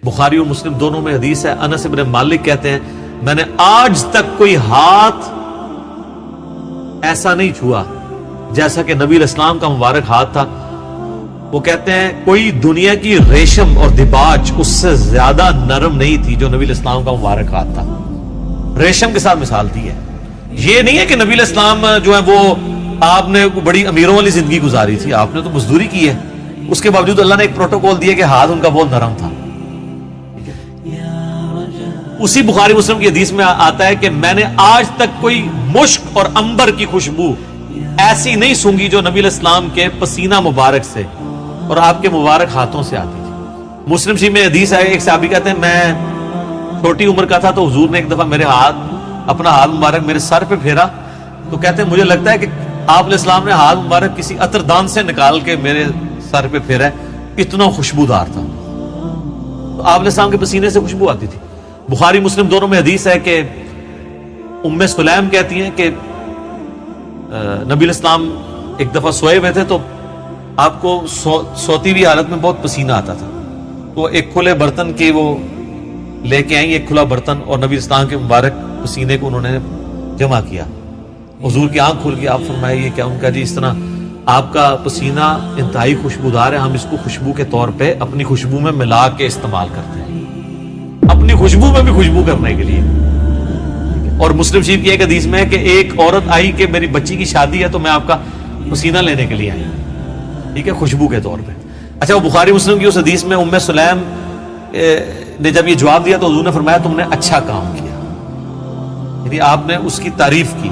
بخاری اور مسلم دونوں میں حدیث ہے، انس بن مالک کہتے ہیں میں نے آج تک کوئی ہاتھ ایسا نہیں چھوا جیسا کہ نبی علیہ السلام کا مبارک ہاتھ تھا. وہ کہتے ہیں کوئی دنیا کی ریشم اور دباج اس سے زیادہ نرم نہیں تھی جو نبی علیہ السلام کا مبارک ہاتھ تھا. ریشم کے ساتھ مثال دی ہے. یہ نہیں ہے کہ نبی علیہ السلام جو ہے وہ آپ نے بڑی امیروں والی زندگی گزاری تھی، آپ نے تو مزدوری کی ہے، اس کے باوجود اللہ نے ایک پروٹوکول دیا کہ ہاتھ ان کا بہت نرم تھا. اسی بخاری مسلم کی حدیث میں آتا ہے کہ میں نے آج تک کوئی مشک اور عنبر کی خوشبو ایسی نہیں سونگی جو نبی علیہ السلام کے پسینہ مبارک سے اور آپ کے مبارک ہاتھوں سے آتی تھی. مسلم شریف میں حدیث ہے، ایک صحابی کہتے ہیں میں چھوٹی عمر کا تھا تو حضور نے ایک دفعہ میرے اپنا ہاتھ مبارک میرے سر پہ پھیرا تو کہتے ہیں مجھے لگتا ہے کہ آپ علیہ السلام نے ہاتھ مبارک کسی عطر دان سے نکال کے میرے سر پہ پھیرا ہے، اتنا خوشبودار تھا. تو آپ علیہ السلام کے پسینے سے خوشبو آتی تھی. بخاری مسلم دونوں میں حدیث ہے کہ ام سلیم کہتی ہیں کہ نبی علیہ السلام ایک دفعہ سوئے ہوئے تھے تو آپ کو سوتی ہوئی حالت میں بہت پسینہ آتا تھا. تو ایک کھلے برتن کے وہ لے کے آئیں، ایک کھلا برتن، اور نبی اسلام کے مبارک پسینے کو انہوں نے جمع کیا. حضور کی آنکھ کھل گئی، آپ فرمائے یہ کیا؟ ان کا جی اس طرح آپ کا پسینہ انتہائی خوشبودار ہے، ہم اس کو خوشبو کے طور پہ اپنی خوشبو میں ملا کے استعمال کرتے ہیں، اپنی خوشبو میں بھی خوشبو کرنے کے لیے. اور مسلم شریف کی ایک حدیث میں ہے کہ ایک عورت آئی کہ میری بچی کی شادی ہے تو میں آپ کا پسینہ لینے کے لیے آئی، ٹھیک ہے، خوشبو کے طور پہ. اچھا، وہ بخاری مسلم کی اس حدیث میں ام سلیم نے جب یہ جواب دیا تو حضور نے فرمایا تم نے اچھا کام کیا، یعنی آپ نے اس کی تعریف کی.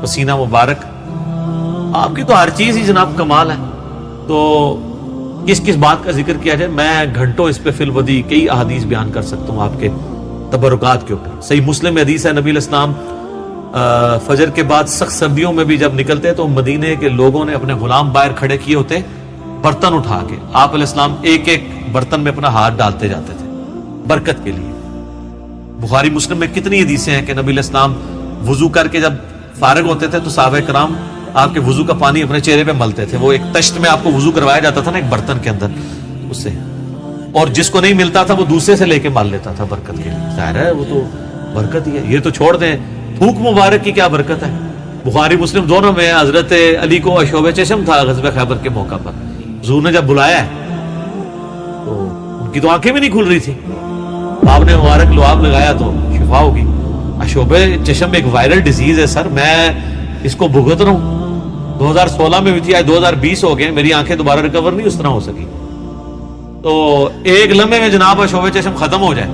پسینہ مبارک آپ کی تو ہر چیز ہی جناب کمال ہے، تو کس کس بات کا ذکر کیا جائے؟ میں گھنٹوں اس پہ فی الودی کئی احادیث بیان کر سکتا ہوں آپ کے تبرکات کے اوپر. صحیح مسلم میں حدیث ہے نبی علیہ السلام فجر کے بعد سخت سردیوں میں بھی جب نکلتے تو مدینے کے لوگوں نے اپنے غلام باہر کھڑے کیے ہوتے برتن اٹھا کے، آپ علیہ السلام ایک ایک برتن میں اپنا ہاتھ ڈالتے جاتے تھے برکت کے لیے. بخاری مسلم میں کتنی حدیثیں ہیں کہ نبی علیہ السلام وضو کر کے جب فارغ ہوتے تھے تو صحابہ کرام آپ کے وضو کا پانی اپنے چہرے پہ ملتے تھے. وہ ایک تشت میں آپ کو وضو کروایا جاتا تھا نا ایک برتن کے اندر، اس سے، اور جس کو نہیں ملتا تھا وہ دوسرے سے لے کے مال لیتا تھا برکت کے لیے. ظاہر ہے وہ تو برکت ہی ہے. یہ تو چھوڑ دیں تھوک مبارک کی کیا برکت ہے. بخاری مسلم دونوں میں حضرت علی کو اشوب چشم تھا غزوہ خیبر کے موقع پر. حضور نے جب بلایا ہے تو ان کی تو آنکھیں بھی نہیں کھل رہی تھی، آپ نے مبارک لعاب لگایا تو شفا ہوگی. اشوب چشم ایک وائرل ڈیزیز ہے سر، میں اس کو بھگت رہا ہوں. 2016 میں بھی تھی، آج 2020 ہو گئے، میری آنکھیں دوبارہ ریکور نہیں اس طرح ہو سکی. تو ایک لمحے میں جناب اشوب چشم ختم ہو جائے،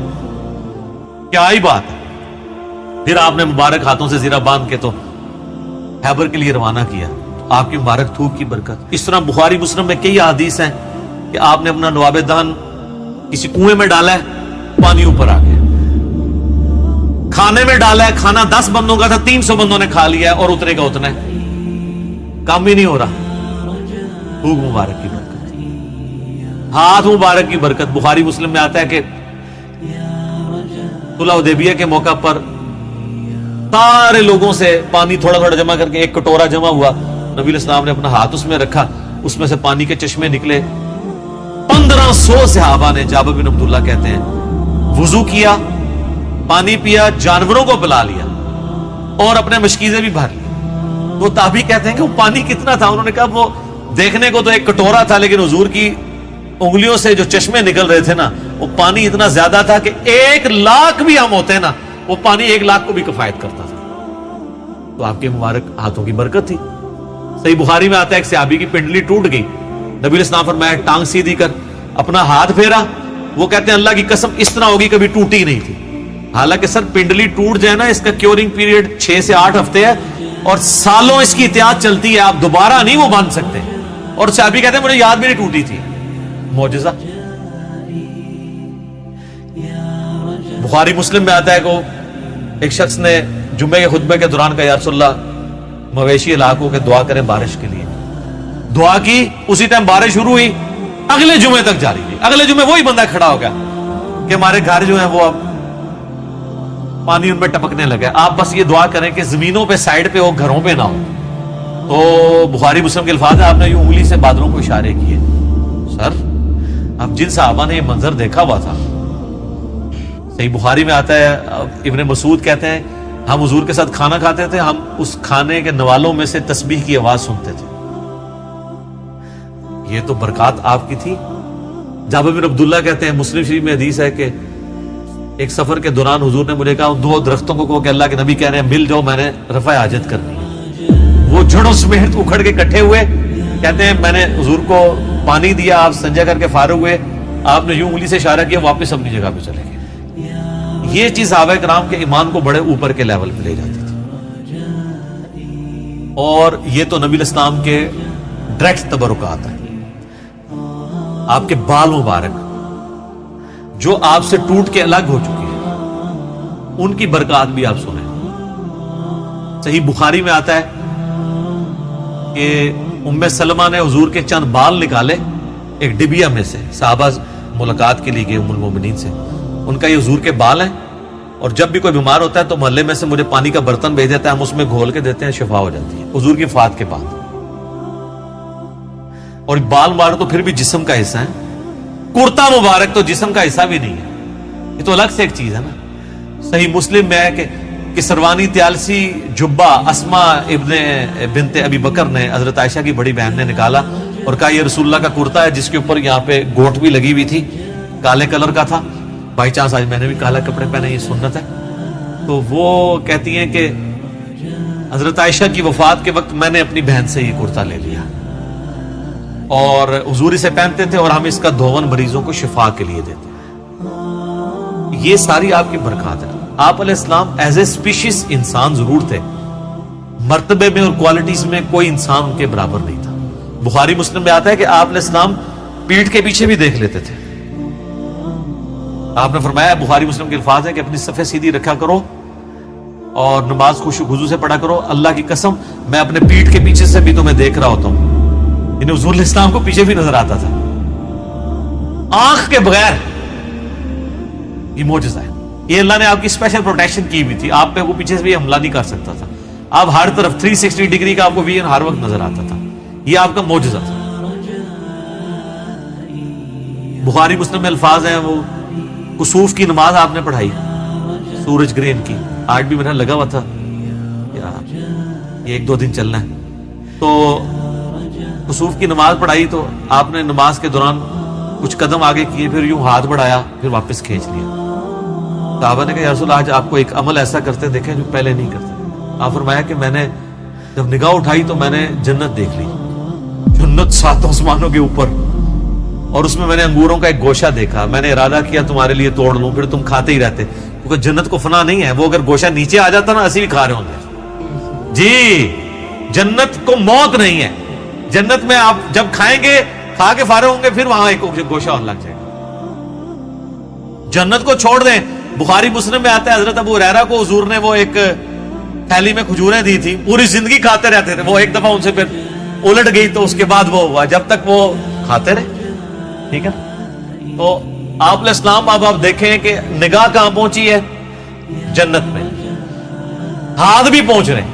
کیا ہی بات ہے. پھر آپ نے مبارک ہاتھوں سے زیرہ باندھ کے تو خیبر کے لیے روانہ کیا، آپ کی مبارک تھوک کی برکت. اس طرح بخاری مسلم میں کئی احادیث ہیں کہ آپ نے اپنا لعاب دہن کسی کنویں میں ڈالا ہے، پانی اوپر آ گیا. کھانے میں ڈالا ہے، کھانا 10 بندوں کا تھا 300 بندوں نے کھا لیا ہے اور اتنے کا اتنا ہے، کام ہی نہیں ہو رہا. تھوک مبارک کی برکت، ہاتھ مبارک کی برکت. بخاری مسلم میں آتا ہے کہ صلح حدیبیہ کے موقع پر سارے لوگوں سے پانی تھوڑا تھوڑا جمع کر کے ایک کٹورا جمع ہوا، نبی علیہ السلام نے اپنا ہاتھ اس میں رکھا، اس میں سے پانی کے چشمے نکلے. 1500 صحابہ نے، جابر بن عبداللہ کہتے ہیں، وضو کیا، پانی پیا، جانوروں کو پلا لیا اور اپنے مشکیزیں بھی بھر لی. تو تابعی کہتے ہیں کہ وہ پانی کتنا تھا؟ انہوں نے کہا وہ دیکھنے کو تو ایک کٹورا تھا لیکن حضور کی انگلیوں سے جو چشمے نکل رہے تھے نا وہ پانی اتنا زیادہ تھا کہ 1,00,000 بھی ہم ہوتے نا وہ پانی 1,00,000 کو بھی کفایت کرتا تھا. تو آپ کے مبارک ہاتھوں کی برکت تھی. صحیح بخاری میں آتا ہے ایک صحابی کی پنڈلی ٹوٹ گئی، نبی علیہ السلام فرمایا ٹانگ سیدھی کر، اپنا ہاتھ پھیرا. وہ کہتے ہیں اللہ کی قسم اس طرح ہوگی کبھی ٹوٹی نہیں تھی. حالانکہ سر پنڈلی ٹوٹ جائے نا اس کا کیورنگ پیریڈ 6 سے 8 ہفتے ہے اور سالوں اس کی احتیاط چلتی ہے، آپ دوبارہ نہیں وہ باندھ سکتے. اور صحابی کہتے ہیں مجھے یاد بھی نہیں ٹوٹی تھی. معجزہ. بخاری مسلم میں آتا ہے کہ ایک شخص نے جمعے کے خطبے کے دوران کہا یا رسول اللہ مویشی علاقوں کے دعا کریں بارش کے لیے. دعا کی، اسی ٹائم بارش شروع ہوئی. اگلے جمعے تک جاری رہی. اگلے جمعے وہی بندہ کھڑا ہو گیا کہ ہمارے گھر جو ہے وہ اب پانی ان پہ ٹپکنے لگا. آپ بس یہ دعا کریں کہ زمینوں پہ سائڈ پہ ہو, گھروں پہ نہ ہو. تو بخاری مسلم کے الفاظ ہیں, آپ نے یہ انگلی سے بادلوں کو اشارے کیے. سر اب جن صحابہ نے یہ منظر دیکھا ہوا تھا, صحیح بخاری میں آتا ہے, ابن مسعود کہتے ہیں ہم حضور کے ساتھ کھانا کھاتے تھے, ہم اس کھانے کے نوالوں میں سے تسبیح کی آواز سنتے تھے. یہ تو برکات آپ کی تھی. جابر بن عبداللہ کہتے ہیں, مسلم شریف میں حدیث ہے کہ ایک سفر کے دوران حضور نے مجھے کہا دو درختوں کو کہو کہ اللہ کے نبی کہہ رہے ہیں مل جاؤ, میں نے رفع حاجت کرنی ہے. وہ جڑوں سمیت اکھڑ کے اکٹھے ہوئے, کہتے ہیں میں نے حضور کو پانی دیا, آپ سنجا کر کے فارغ ہوئے, آپ نے یوں انگلی سے اشارہ کیا, واپس اپنی جگہ پہ چلے گئے. یہ چیز صحابہ کرام کے ایمان کو بڑے اوپر کے لیول پہ لے جاتی تھی. اور یہ تو نبی الاسلام کے ڈائریکٹ تبرکات ہیں. آپ کے بال مبارک جو آپ سے ٹوٹ کے الگ ہو چکے ہیں, ان کی برکات بھی آپ سنیں. صحیح بخاری میں آتا ہے کہ ام سلمہ نے حضور کے چند بال نکالے ایک ڈبیا میں سے. صحابہ ملاقات کے لیے گئے ام المومنین سے, ان کا یہ حضور کے بال ہیں, اور جب بھی کوئی بیمار ہوتا ہے تو محلے میں سے مجھے پانی کا برتن بھیج دیتا ہے, ہم اس میں گھول کے دیتے ہیں, شفا ہو جاتی ہے حضور کی وفات کے بعد. اور بال مبارک تو پھر بھی جسم کا حصہ ہے, کرتا مبارک تو جسم کا حصہ بھی نہیں ہے, یہ تو الگ سے ایک چیز ہے نا. صحیح مسلم میں ہے کہ سروانی تیالسی جبہ اسما ابن بنت ابی بکر نے حضرت عائشہ کی بڑی بہن نے نکالا اور کہا یہ رسول اللہ کا کرتا ہے, جس کے اوپر یہاں پہ گوٹ بھی لگی ہوئی تھی, کالے کلر کا تھا. بائی چانس آج میں نے بھی کالا کپڑے پہنے, یہ سنت ہے. تو وہ کہتی ہیں کہ حضرت عائشہ کی وفات کے وقت میں نے اپنی بہن سے یہ کرتا لے لیا, اور حضور اسے پہنتے تھے, اور ہم اس کا دھون مریضوں کو شفا کے لیے دیتے. یہ ساری آپ کی برکات ہے. آپ علیہ السلام ایز اے اسپیشیز انسان ضرور تھے, مرتبے میں اور کوالٹیز میں کوئی انسان ان کے برابر نہیں تھا. بخاری مسلم میں آتا ہے کہ آپ علیہ السلام پیٹھ کے پیچھے بھی دیکھ لیتے تھے. آپ نے فرمایا, بخاری مسلم کے الفاظ ہیں کہ اپنی صفیں سیدھی رکھا کرو اور نماز خوشو خضوع سے پڑھا کرو, اللہ کی قسم میں اپنے پیٹھ کے پیچھے سے بھی تمہیں دیکھ رہا ہوتا ہوں. یعنی حضور علیہ السلام کو پیچھے بھی نظر آتا تھا, آنکھ کے بغیر. یہ معجزہ ہے, یہ اللہ نے آپ کی اسپیشل پروٹیکشن کی ہوئی تھی, آپ پہ وہ پیچھے سے بھی حملہ نہیں کر سکتا تھا. آپ ہر طرف 360 ڈگری کا آپ کو ویژن ہر وقت نظر آتا تھا. یہ آپ کا معجزہ تھا. بخاری مسلم میں الفاظ ہیں, وہ کسوف کی نماز آپ نے پڑھائی, سورج گرہن کی. آج بھی میرا لگا ہوا تھا یہ 1-2 دن چلنا ہے. تو کسوف کی نماز پڑھائی, تو آپ نے نماز کے دوران کچھ قدم آگے کیے, پھر یوں ہاتھ بڑھایا, پھر واپس کھینچ لیا. صحابہ نے کہا یا رسول اللہ, آج آپ کو ایک عمل ایسا کرتے دیکھیں جو پہلے نہیں کرتے. آپ فرمایا کہ میں نے جب نگاہ اٹھائی تو میں نے جنت دیکھ لی, جنت 7 آسمانوں کے اوپر, اور اس میں میں نے انگوروں کا ایک گوشہ دیکھا. میں نے ارادہ کیا تمہارے لیے توڑ لوں, پھر تم کھاتے ہی رہتے, کیونکہ جنت کو فنا نہیں ہے. وہ اگر گوشہ نیچے آ جاتا نا, اسی بھی کھا رہے ہوں گے. جی, جنت کو موت نہیں ہے. جنت میں آپ جب کھائیں گے, کھا کے فارغ ہوں گے, پھر وہاں ایک گوشہ اور لگ جائے گا. جنت کو چھوڑ دیں. بخاری مسلم میں آتا ہے حضرت ابو ہریرہ کو حضور نے وہ ایک تھیلی میں کھجوریں دی تھی, پوری زندگی کھاتے رہتے تھے. وہ ایک دفعہ ان سے پھر الٹ گئی, تو اس کے بعد وہ ہوا, جب تک وہ کھاتے رہے. ٹھیک ہے. تو آپ علیہ السلام اب آپ دیکھیں کہ نگاہ کہاں پہنچی ہے, جنت میں. ہاتھ بھی پہنچ رہے.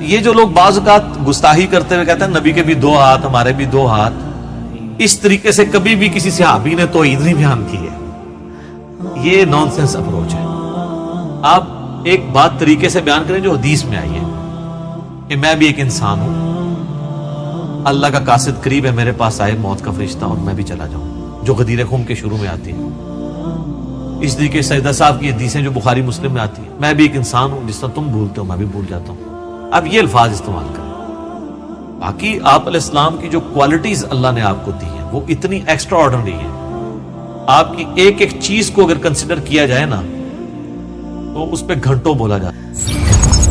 یہ جو لوگ بعض اوقات گستاخی کرتے ہوئے کہتے ہیں نبی کے بھی 2 ہاتھ, ہمارے بھی 2 ہاتھ, اس طریقے سے کبھی بھی کسی صحابی نے توحید نہیں بیان کی ہے. یہ نان سینس اپروچ ہے. آپ ایک بات طریقے سے بیان کریں جو حدیث میں آئی ہے کہ میں بھی ایک انسان ہوں, اللہ کا قاصد قریب ہے, میرے پاس آئے موت کا فرشتہ اور میں بھی چلا جاؤں, جو غدیر خم کے شروع میں آتی ہے. اس طریقے سیدہ صاحب کی حدیثیں جو بخاری مسلم میں آتی ہیں, میں بھی ایک انسان ہوں, جس طرح تم بھولتے ہو میں بھی بھول جاتا ہوں. اب یہ الفاظ استعمال کریں. باقی آپ علیہ السلام کی جو کوالٹیز اللہ نے آپ کو دی ہیں وہ اتنی ایکسٹرا آرڈنری ہیں. آپ کی ایک ایک چیز کو اگر کنسیڈر کیا جائے نا, تو اس پہ گھنٹوں بولا جاتا ہے.